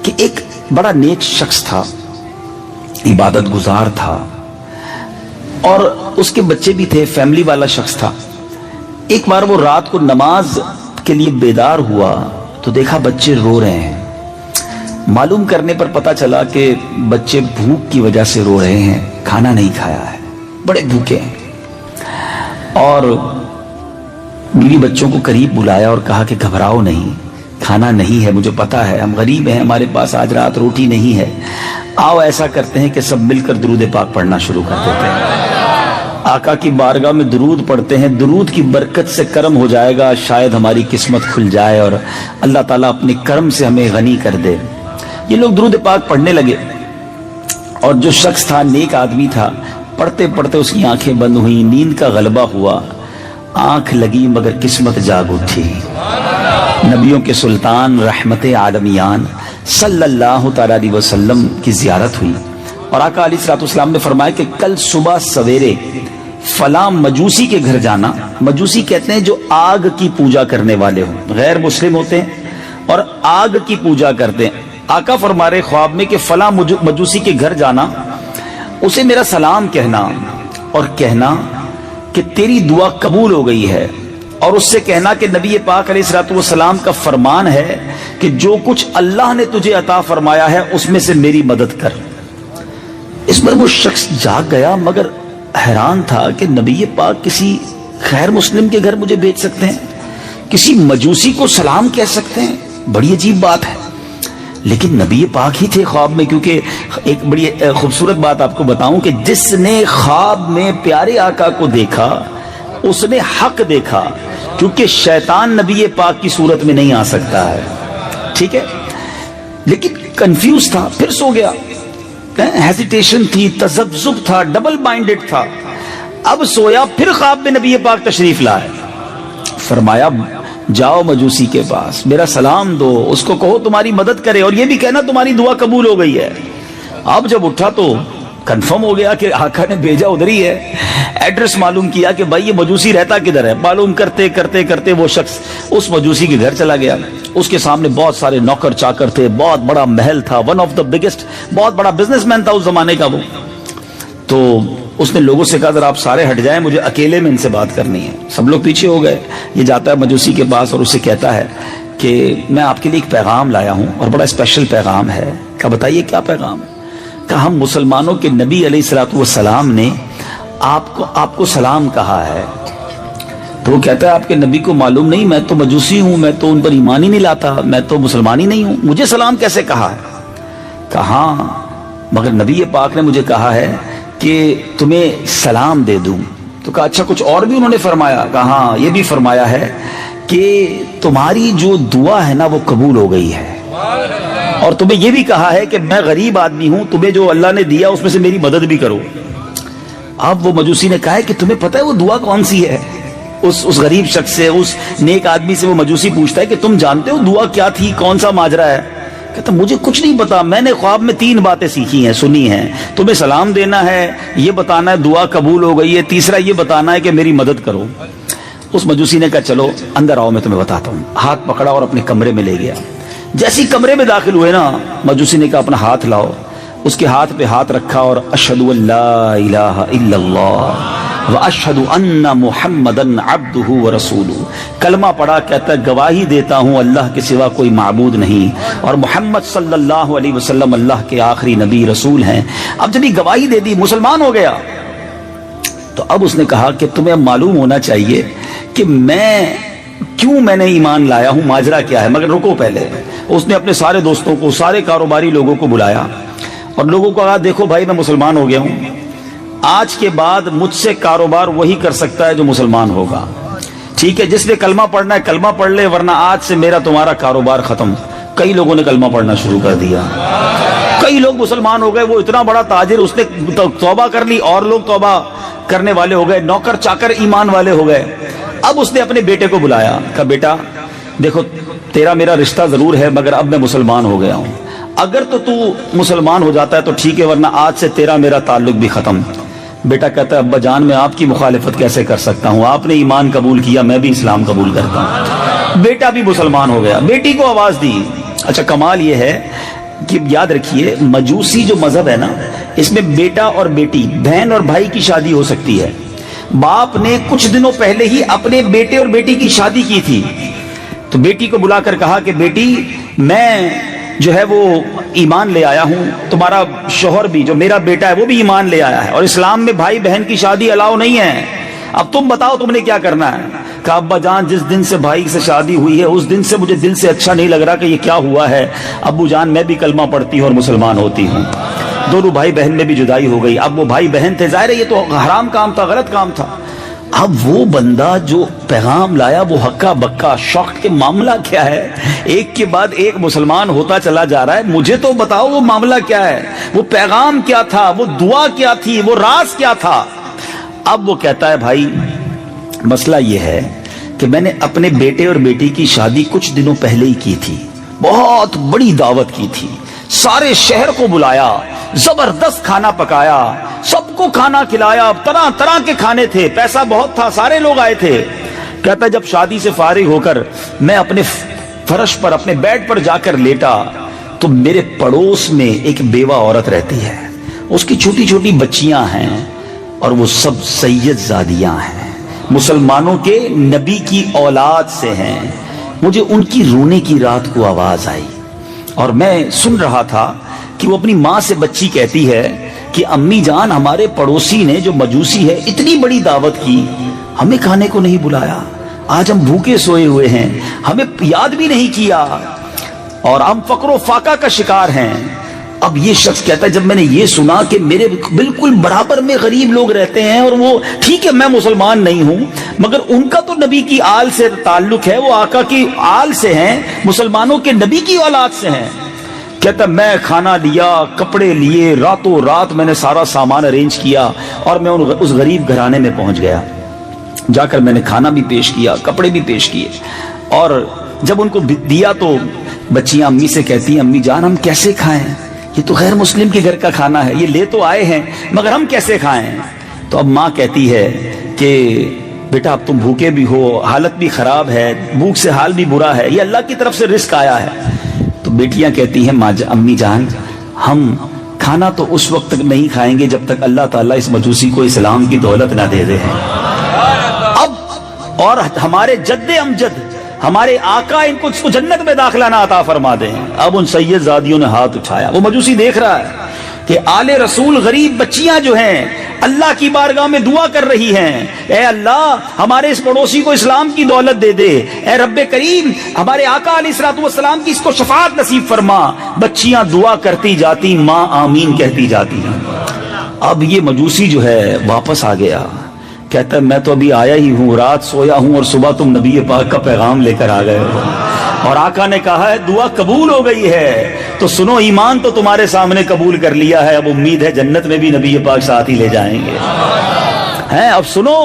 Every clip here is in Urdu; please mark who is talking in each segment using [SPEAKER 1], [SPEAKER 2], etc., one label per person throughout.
[SPEAKER 1] کہ ایک بڑا نیک شخص تھا، عبادت گزار تھا، اور اس کے بچے بھی تھے، فیملی والا شخص تھا۔ ایک بار وہ رات کو نماز کے لیے بیدار ہوا تو دیکھا بچے رو رہے ہیں۔ معلوم کرنے پر پتا چلا کہ بچے بھوک کی وجہ سے رو رہے ہیں، کھانا نہیں کھایا ہے، بڑے بھوکے ہیں۔ اور بیوی بچوں کو قریب بلایا اور کہا کہ گھبراؤ نہیں، کھانا نہیں ہے، مجھے پتا ہے ہم غریب ہیں، ہمارے پاس آج رات روٹی نہیں ہے، آؤ ایسا کرتے ہیں کہ سب مل کر درود پاک پڑھنا شروع کر دیتے ہیں، آقا کی بارگاہ میں درود پڑھتے ہیں، درود کی برکت سے کرم ہو جائے گا، شاید ہماری قسمت کھل جائے اور اللہ تعالیٰ اپنے کرم سے ہمیں غنی کر دے۔ یہ لوگ درود پاک پڑھنے لگے، اور جو شخص تھا نیک آدمی تھا، پڑھتے پڑھتے اس کی آنکھیں بند ہوئیں، نیند کا غلبہ ہوا، آنکھ لگی مگر قسمت جاگ اٹھی۔ نبیوں کے سلطان رحمت عالمیان صلی اللہ تعالیٰ علیہ وسلم کی زیارت ہوئی، اور آقا علیہ الصلوۃ والسلام نے فرمایا کہ کل صبح سویرے فلاں مجوسی کے گھر جانا۔ مجوسی کہتے ہیں جو آگ کی پوجا کرنے والے ہوں، غیر مسلم ہوتے ہیں اور آگ کی پوجا کرتے ہیں۔ آقا فرما رہے خواب میں کہ فلاں مجوسی کے گھر جانا، اسے میرا سلام کہنا اور کہنا کہ تیری دعا قبول ہو گئی ہے، اور اس سے کہنا کہ نبی پاک علیہ الصلوۃ والسلام کا فرمان ہے کہ جو کچھ اللہ نے تجھے عطا فرمایا ہے اس میں سے میری مدد کر۔ اس پر وہ شخص جاگ گیا، مگر حیران تھا کہ نبی پاک کسی غیر مسلم کے گھر مجھے بھیج سکتے ہیں، کسی مجوسی کو سلام کہہ سکتے ہیں، بڑی عجیب بات ہے۔ لیکن نبی پاک ہی تھے خواب میں، کیونکہ ایک بڑی خوبصورت بات آپ کو بتاؤں کہ جس نے خواب میں پیارے آقا کو دیکھا اس نے حق دیکھا، کیونکہ شیطان نبی پاک کی صورت میں نہیں آ سکتا ہے، ٹھیک ہے؟ لیکن کنفیوز تھا، پھر سو گیا، ہیزیٹیشن تھی، تذبذب تھا، ڈبل مائنڈڈ تھا۔ اب سویا، پھر خواب میں نبی پاک تشریف لائے، فرمایا جاؤ مجوسی کے پاس، میرا سلام دو، اس کو کہو تمہاری مدد کرے، اور یہ بھی کہنا تمہاری دعا قبول ہو گئی ہے۔ اب جب اٹھا تو کنفرم ہو گیا کہ آقا نے بھیجا ادھر ہی ہے۔ ایڈریس معلوم کیا کہ بھائی یہ مجوسی رہتا کدھر ہے، معلوم کرتے کرتے کرتے وہ شخص اس مجوسی کے گھر چلا گیا۔ اس کے سامنے بہت سارے نوکر چاکر تھے، بہت بڑا محل تھا، ون آف دا بگیسٹ، بہت بڑا بزنس مین تھا اس زمانے کا وہ۔ تو اس نے لوگوں سے کہا ذرا آپ سارے ہٹ جائیں، مجھے اکیلے میں ان سے بات کرنی ہے۔ سب لوگ پیچھے ہو گئے۔ یہ جاتا ہے مجوسی کے پاس اور اسے کہتا ہے کہ میں آپ کے لیے ایک پیغام لایا ہوں، اور بڑا اسپیشل پیغام ہے۔ کہا بتائیے کیا پیغام ہے؟ کہا ہم مسلمانوں کے نبی علیہ الصلوۃ والسلام نے آپ کو سلام کہا ہے۔ تو وہ کہتا ہے آپ کے نبی کو معلوم نہیں، میں تو مجوسی ہوں، میں تو ان پر ایمان ہی نہیں لاتا، میں تو مسلمان ہی نہیں ہوں، مجھے سلام کیسے کہا ہے؟ کہا ہاں، مگر نبی پاک نے مجھے کہا ہے کہ تمہیں سلام دے دوں۔ تو کہا اچھا کچھ اور بھی انہوں نے فرمایا؟ کہا ہاں یہ بھی فرمایا ہے کہ تمہاری جو دعا ہے نا وہ قبول ہو گئی ہے، اور تمہیں یہ بھی کہا ہے کہ میں غریب آدمی ہوں، تمہیں جو اللہ نے دیا اس میں سے میری مدد بھی کرو۔ اب وہ مجوسی نے کہا ہے کہ تمہیں پتہ ہے وہ دعا کون سی ہے؟ اس غریب شخص سے، اس نیک آدمی سے وہ مجوسی پوچھتا ہے کہ تم جانتے ہو دعا کیا تھی، کون سا ماجرا ہے؟ کہتا مجھے کچھ نہیں پتا، میں نے خواب میں 3 باتیں سیکھی ہیں، سنی ہیں، تمہیں سلام دینا ہے، یہ بتانا ہے دعا قبول ہو گئی ہے، تیسرا یہ بتانا ہے کہ میری مدد کرو۔ اس مجوسی نے کہا چلو اندر آؤ میں تمہیں بتاتا ہوں۔ ہاتھ پکڑا اور اپنے کمرے میں لے گیا۔ جیسی کمرے میں داخل ہوئے نا، مجوسی نے کہا اپنا ہاتھ لاؤ۔ اس کے ہاتھ پہ ہاتھ رکھا اور اشہد ان لا الہ الا اللہ واشہد ان محمدا عبدہ ورسولہ، کلمہ پڑھا، کہتا ہے گواہی دیتا ہوں اللہ کے سوا کوئی معبود نہیں، اور محمد صلی اللہ علیہ وسلم اللہ کے آخری نبی رسول ہیں۔ اب جب یہ گواہی دے دی، مسلمان ہو گیا، تو اب اس نے کہا کہ تمہیں معلوم ہونا چاہیے کہ میں نے ایمان لایا ہوں، ماجرا کیا ہے، مگر رکو پہلے۔ اس نے اپنے سارے دوستوں کو، سارے کاروباری لوگوں کو بلایا اور لوگوں کو کہا دیکھو بھائی میں مسلمان ہو گیا ہوں، آج کے بعد مجھ سے کاروبار وہی کر سکتا ہے جو مسلمان ہوگا، ٹھیک ہے؟ جس نے کلمہ پڑھنا ہے کلمہ پڑھ لے، ورنہ آج سے میرا تمہارا کاروبار ختم۔ کئی لوگوں نے کلمہ پڑھنا شروع کر دیا، کئی لوگ مسلمان ہو گئے۔ وہ اتنا بڑا تاجر، اس نے توبہ کر لی، اور لوگ توبہ کرنے والے ہو گئے، نوکر چاکر ایمان والے ہو گئے۔ اب اس نے اپنے بیٹے کو بلایا، کہا بیٹا دیکھو تیرا میرا رشتہ ضرور ہے، مگر اب میں مسلمان ہو گیا ہوں، اگر تو مسلمان ہو جاتا ہے تو ٹھیک ہے، ورنہ آج سے تیرا میرا تعلق بھی ختم۔ بیٹا کہتا ہے ابا جان میں آپ کی مخالفت کیسے کر سکتا ہوں، آپ نے ایمان قبول کیا، میں بھی اسلام قبول کرتا ہوں۔ بیٹا بھی مسلمان ہو گیا، بیٹی کو آواز دی۔ اچھا کمال یہ ہے کہ یاد رکھیے مجوسی جو مذہب ہے نا، اس میں بیٹا اور بیٹی، بہن اور بھائی کی شادی ہو سکتی ہے. باپ نے کچھ دنوں پہلے ہی اپنے بیٹے اور بیٹی کی شادی کی تھی، تو بیٹی کو بلا کر کہا کہ بیٹی میں جو ہے وہ ایمان لے آیا ہوں، تمہارا شوہر بھی جو میرا بیٹا ہے وہ بھی ایمان لے آیا ہے، اور اسلام میں بھائی بہن کی شادی الاؤ نہیں ہے، اب تم بتاؤ تم نے کیا کرنا ہے. کہا ابا جان جس دن سے بھائی سے شادی ہوئی ہے اس دن سے مجھے دل سے اچھا نہیں لگ رہا کہ یہ کیا ہوا ہے. ابو جان میں بھی کلمہ پڑھتی ہوں اور مسلمان ہوتی ہوں. دونوں بھائی بہن میں بھی جدائی ہو گئی. اب وہ بھائی بہن تھے، ظاہر ہے یہ تو حرام کام تھا، غلط کام تھا. اب وہ بندہ جو پیغام لایا وہ ہکا بکا شوق کے معاملہ کیا ہے، ایک کے بعد ایک مسلمان ہوتا چلا جا رہا ہے. مجھے تو بتاؤ وہ معاملہ کیا ہے، وہ پیغام کیا تھا، وہ دعا کیا تھی، وہ راز کیا تھا. اب وہ کہتا ہے بھائی مسئلہ یہ ہے کہ میں نے اپنے بیٹے اور بیٹی کی شادی کچھ دنوں پہلے ہی کی تھی، بہت بڑی دعوت کی تھی، سارے شہر کو بلایا، زبردست کھانا پکایا، سب کو کھانا کھلایا، طرح طرح کے کھانے تھے، پیسہ بہت تھا، سارے لوگ آئے تھے. کہتا ہے جب شادی سے فارغ ہو کر میں اپنے فرش پر اپنے بیڈ پر جا کر لیٹا تو میرے پڑوس میں ایک بیوہ عورت رہتی ہے، اس کی چھوٹی چھوٹی بچیاں ہیں اور وہ سب سید زادیاں ہیں، مسلمانوں کے نبی کی اولاد سے ہیں. مجھے ان کی رونے کی رات کو آواز آئی اور میں سن رہا تھا کہ وہ اپنی ماں سے بچی کہتی ہے کہ امی جان ہمارے پڑوسی نے جو مجوسی ہے اتنی بڑی دعوت کی، ہمیں کھانے کو نہیں بلایا، آج ہم بھوکے سوئے ہوئے ہیں، ہمیں یاد بھی نہیں کیا اور ہم فقر و فاقہ کا شکار ہیں. اب یہ شخص کہتا ہے جب میں نے یہ سنا کہ میرے بالکل برابر میں غریب لوگ رہتے ہیں اور وہ ٹھیک ہے میں مسلمان نہیں ہوں مگر ان کا تو نبی کی آل سے تعلق ہے، وہ آقا کی آل سے ہیں، مسلمانوں کے نبی کی اولاد سے ہیں. کہتا میں کھانا لیا، کپڑے لیے، راتوں رات میں نے سارا سامان ارینج کیا اور میں اس غریب گھرانے میں پہنچ گیا. جا کر میں نے کھانا بھی پیش کیا، کپڑے بھی پیش کیے، اور جب ان کو دیا تو بچیاں امی سے کہتی ہیں امی جان ہم کیسے کھائیں، یہ تو غیر مسلم کے گھر کا کھانا ہے، یہ لے تو آئے ہیں مگر ہم کیسے کھائیں. تو اب ماں کہتی ہے کہ بیٹا اب تم بھوکے بھی ہو، حالت بھی خراب ہے، بھوک سے حال بھی برا ہے، یہ اللہ کی طرف سے رزق آیا ہے. تو بیٹیاں کہتی ہیں امی جان ہم کھانا تو اس وقت تک نہیں کھائیں گے جب تک اللہ تعالیٰ اس مجوسی کو اسلام کی دولت نہ دے دے. اب اور ہمارے جد امجد ہمارے آقا ان کو جنت میں داخلہ نہ عطا فرما دیں. اب ان سید زادیوں نے ہاتھ اٹھایا، وہ مجوسی دیکھ رہا ہے کہ آل رسول غریب بچیاں جو ہیں اللہ کی بارگاہ میں دعا کر رہی ہیں، اے اللہ ہمارے اس پڑوسی کو اسلام کی دولت دے دے، اے رب کریم ہمارے آقا علیہ الصلوۃ والسلام کی اس کو شفاعت نصیب فرما. بچیاں دعا کرتی جاتی، ماں آمین کہتی جاتی. اب یہ مجوسی جو ہے واپس آ گیا، کہتا ہے میں تو ابھی آیا ہی ہوں، رات سویا ہوں اور صبح تم نبی پاک کا پیغام لے کر آ گئے ہو اور آقا نے کہا ہے دعا قبول ہو گئی ہے. تو سنو ایمان تو تمہارے سامنے قبول کر لیا ہے، اب امید ہے جنت میں بھی نبی پاک ساتھ ہی لے جائیں گے. اب سنو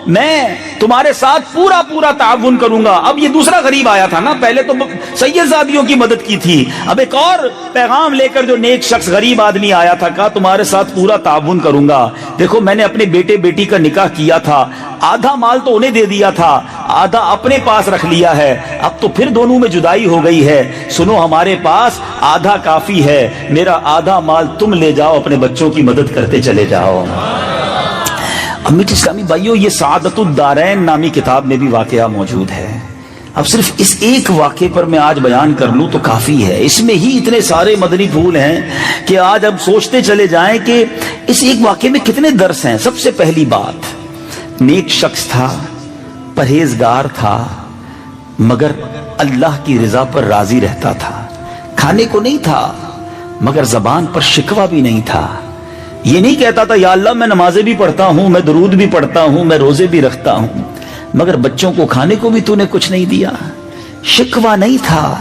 [SPEAKER 1] میں تمہارے ساتھ پورا پورا تعاون کروں گا. اب یہ دوسرا غریب آیا تھا نا، پہلے تو سید زادیوں کی مدد کی تھی، اب ایک اور پیغام لے کر جو نیک شخص غریب آدمی آیا تھا، کہا تمہارے ساتھ پورا تعاون کروں گا. دیکھو میں نے اپنے بیٹے بیٹی کا نکاح کیا تھا، آدھا مال تو انہیں دے دیا تھا، آدھا اپنے پاس رکھ لیا ہے، اب تو پھر دونوں میں جدائی ہو گئی ہے. سنو ہمارے پاس آدھا کافی ہے، میرا آدھا مال تم لے جاؤ، اپنے بچوں کی مدد کرتے چلے جاؤ. امیت اسلامی بھائیو یہ سعادت الدارین نامی کتاب میں بھی واقعہ موجود ہے. اب صرف اس ایک واقعے پر میں آج بیان کر لوں تو کافی ہے، اس میں ہی اتنے سارے مدنی پھول ہیں کہ آج اب سوچتے چلے جائیں کہ اس ایک واقعے میں کتنے درس ہیں. سب سے پہلی بات، نیک شخص تھا، پرہیزگار تھا، مگر اللہ کی رضا پر راضی رہتا تھا. کھانے کو نہیں تھا مگر زبان پر شکوہ بھی نہیں تھا. یہ نہیں کہتا تھا یا اللہ میں نمازیں بھی پڑھتا ہوں، میں درود بھی پڑھتا ہوں، میں روزے بھی رکھتا ہوں، مگر بچوں کو کھانے کو بھی تو نے کچھ نہیں دیا. شکوہ نہیں تھا،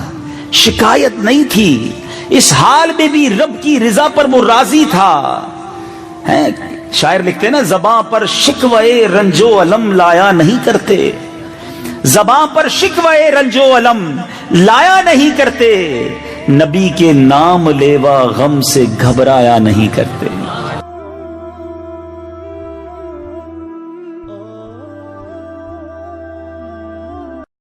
[SPEAKER 1] شکایت نہیں تھی، اس حال میں بھی رب کی رضا پر وہ راضی تھا. شاعر لکھتے ہیں نا، زباں پر شکوے رنج و علم لایا نہیں کرتے، زباں پر شکوے رنج و علم لایا نہیں کرتے، نبی کے نام لیوا غم سے گھبرایا نہیں کرتے.